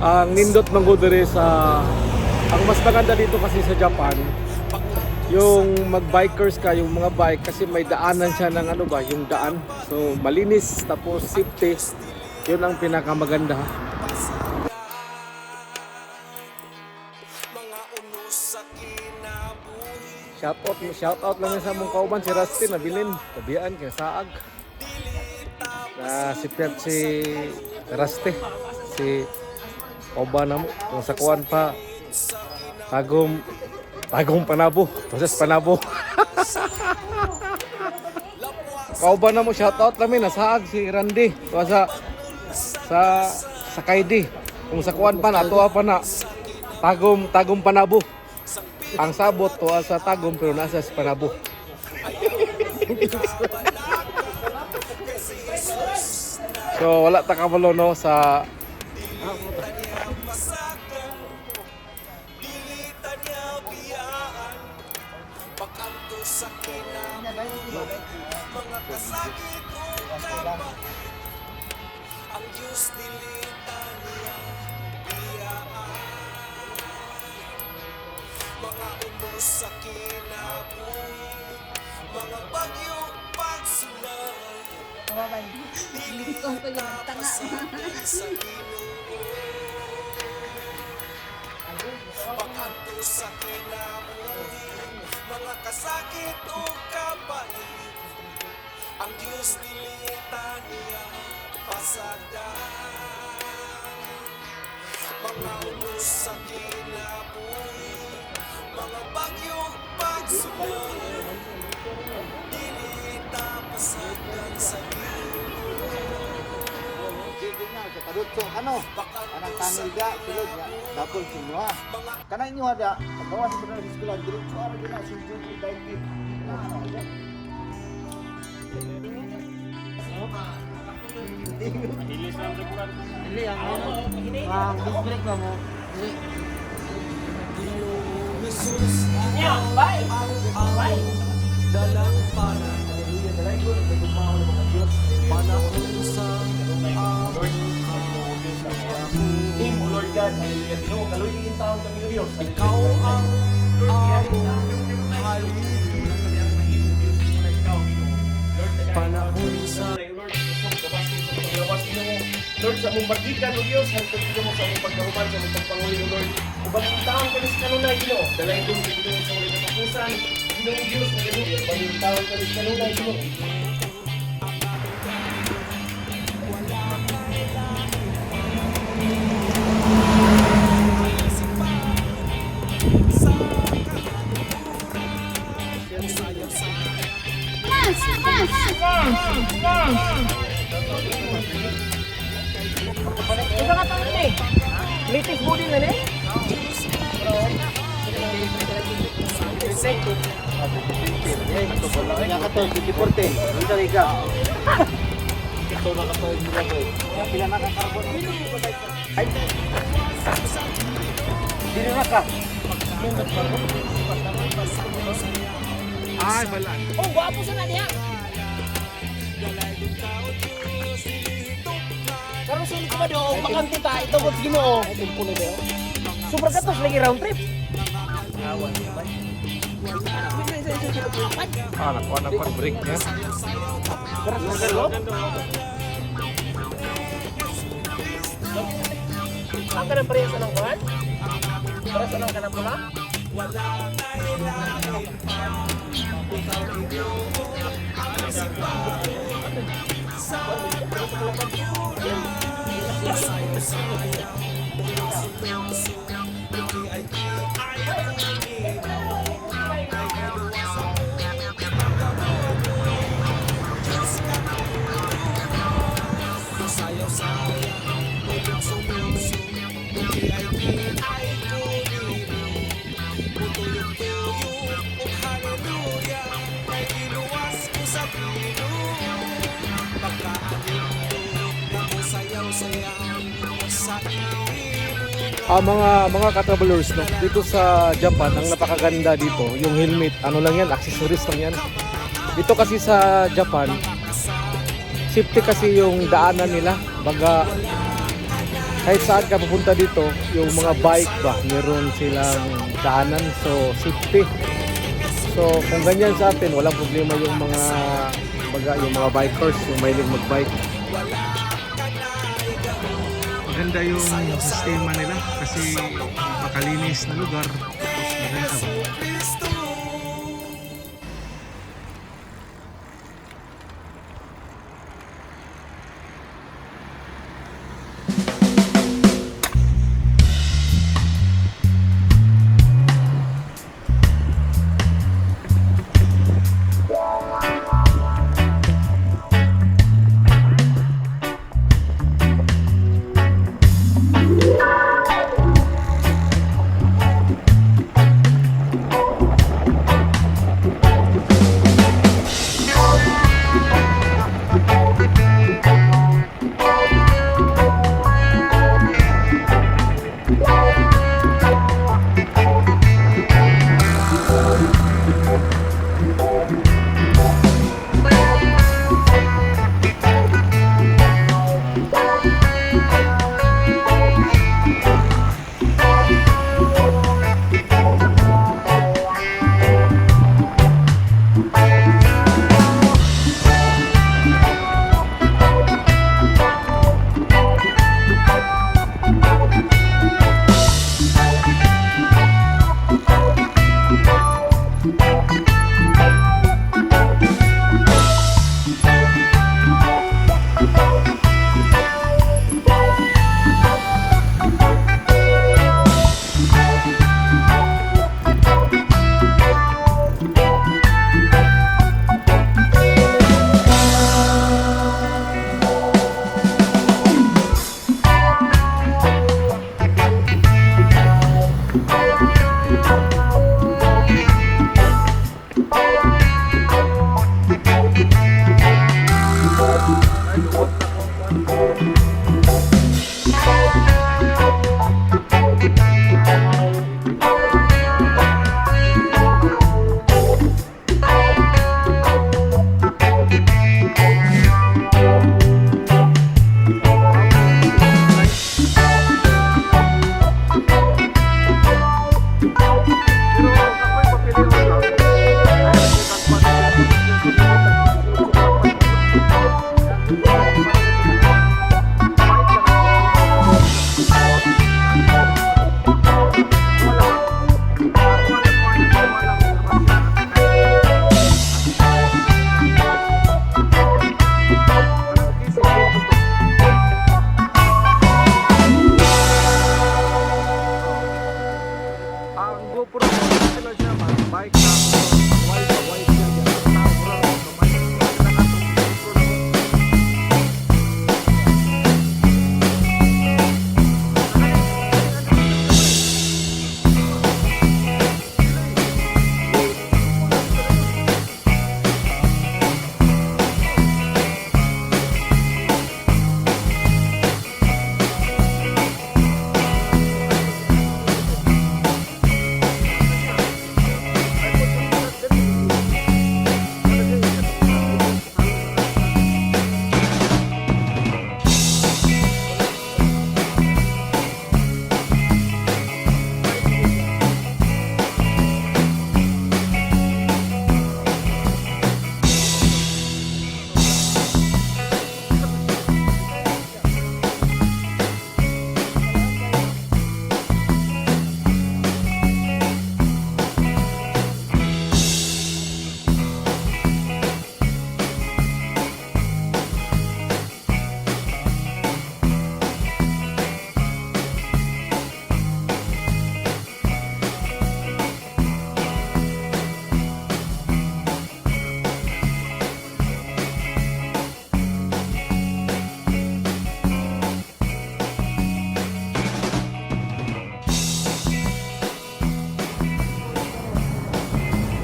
Ang nindot ng WELDER sa ang mas maganda dito kasi sa Japan, yung mag-bikers ka, yung mga bike kasi may daanan siya ng ano ba, yung daan. So malinis tapos safety. Yun ang pinakamaganda. Shout out lang sa mong kauban si Rusty na bilin, tabian kay saag. Na SHIPYARD si Rusty, si kauban na mo kung sa kuan pa tagong panabo, proses panabo. Kauban na mo, shout out namin na saag si Randy to sa Kaidi. Kung sa kuan pa na tuwa pa na tagong panabo. Ang sabot to sa tagong pero nasa sa panabo. So wala ta kabalo no sa mga unos sa kinabuhi, mga bagyong pagsulay, dili tapasagdan sa Ginoo. Pag-anto sa kinabuhi, mga kasakit o kapait, ang Diyos nilita niya pasagdan. Mga unos sa kinabuhi, mga bagyong pagsulay, dili tapasagdan sa Ginoo. Sige na sa kadutso ano? Anang tangil ga sulod nga dapol kinyo ha. Kana inyo ada pagawas sa sa eskwela diretso ara gina sujud di daigit. Hilis lang regular. Dili ang district mo. Yeah, bye. Bye. Dalang para panahon sa Team Lord God, hallelujah. Ginoo, kaloy din taon kami ng Diyos. ikaw ang among haligi. Panahon sa Lord, gusto ko gabasin sa paglawas Ginoo. Lord, sa mong magikan o Diyos, hantod Ginoo sa mong pagkahuman, sa mong pagpanguli o Lord. Ubang taon kami sa kanunay Ginoo. Dalay doon sa Ginoo sa ulit na kapusan. Ginoo Diyos, na Ginoo. Ubang taon kami sa kanunay Ginoo. Isa ka taon eh. Latest body na eh. Ito pala ay nakatol 2014. Unsa ka? Ito na katoy nila ko. Pila na ka carbon? Ay. Dili na ka. ay wala. Oh, guwapo sa na diha. Pero sulit ko ba doon, makanti ta, ito ko Ginoo. Super katos lagi round trip. Nakuha na pag break niya. Ang kanang presa ng kuhan? Presa ng kanang pula? Mga ka-travelers no, dito sa Japan ang napakaganda dito, yung helmet, ano lang yan, accessories lang yan. Dito kasi sa Japan, safety kasi yung daanan nila, baga kahit saan ka pupunta dito, yung mga bike ba, meron silang daanan, so safety. So kung ganyan sa atin, walang problema yung mga bikers, yung mahilig magbike. Maganda yung sistema nila kasi makalinis na lugar, tapos maganda ba.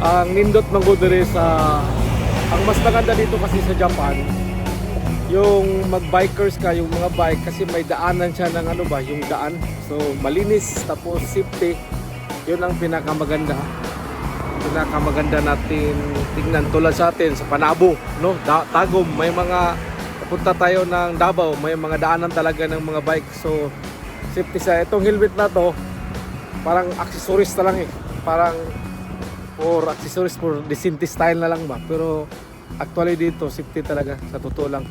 Ang nindot ng Godere ang mas maganda dito kasi sa Japan, yung magbikers ka, yung mga bike, kasi may daanan siya ng yung daan. So malinis, tapos safety. Yun ang pinakamaganda natin tingnan, tulad sa atin sa Panabo, no? Tagom, may mga papunta tayo ng Davao, may mga daanan talaga ng mga bike. So safety sa itong helmet na to, parang accessories na lang eh. Parang for accessories for decent style na lang ba. Pero actually dito safety talaga, sa totoo lang.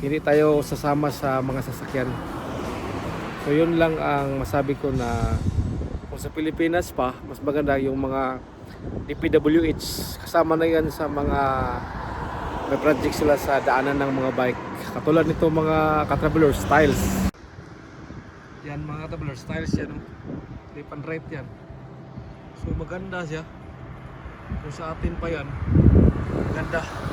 Hindi tayo sasama sa mga sasakyan. So yun lang ang masabi ko, na kung sa Pilipinas pa, mas maganda yung mga DPWH. Kasama na yan sa mga may project sila sa daanan ng mga bike. Katulad nito mga ka-traveler styles. Yan mga traveler styles yan. Left and right yan. So maganda siya. Kung sa atin pa yan, maganda.